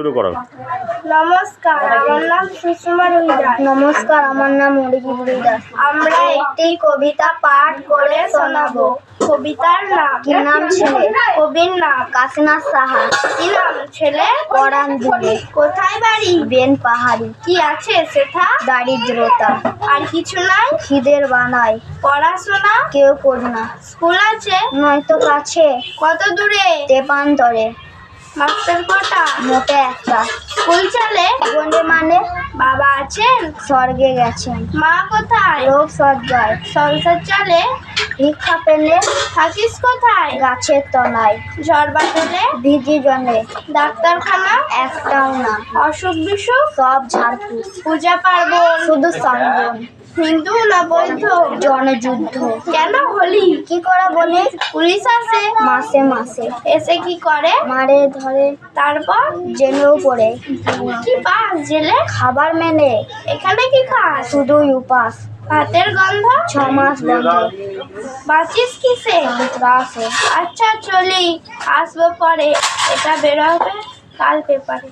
শুরু করো। নমস্কার, আমার নাম সুষমা রুইদাস। নমস্কার, আমার নাম অরিজি রুইদাস। আমরা একটি কবিতা পাঠ করে শোনাবো। কবিতার নাম। কি নাম ছেলে? কবির নাম কাশীনাথ সাহা। কি নাম ছেলে? পরাণ দুলে। কোথায় বাড়ি? বেন পাহাড়ি। কি আছে সেথা? দারিদ্রতা। আর কিছু নাই? খিদের বানায় পড়াশোনা? কেউ করি না। স্কুল আছে? নয়তো কাছে কত দূরে? তেপান্তরে। মাস্টার কটা? মোটে একটা। স্কুল চলে? বনে মানে বাবা আছেন? স্বর্গে গেছেন। মা কোথায়? রোগ সজ্জায়। সংসার চলে? ভিক্ষা পেলে থাকিস কোথায়? গাছের তলায়। ঝড় বাদলে? ভিজি জলে। ডাক্তারখানা? একটাও না। অসুখ বিসুখ? সব ঝাড়ফুঁক। পূজা পার্বণ? শুধু সর্বণ। হিন্দু না বৌদ্ধ? জনযুদ্ধ। কেন হলি? কি করে বলি? পুলিশ আসে? মাসে মাসে এসে কি করে? মারে ধরে। তারপর? জেলেও পড়ে। কি পাস জেলে? খাবার মেনে। এখানে কি খাস? শুধুই উপাস। ভাতের গন্ধ? 6 মাস বন্ধ। বাঁচিস কিসে? সন্ত্রাসে। আচ্ছা চলি, আসবো পরে। এটা বেরোবে কাল পেপারে।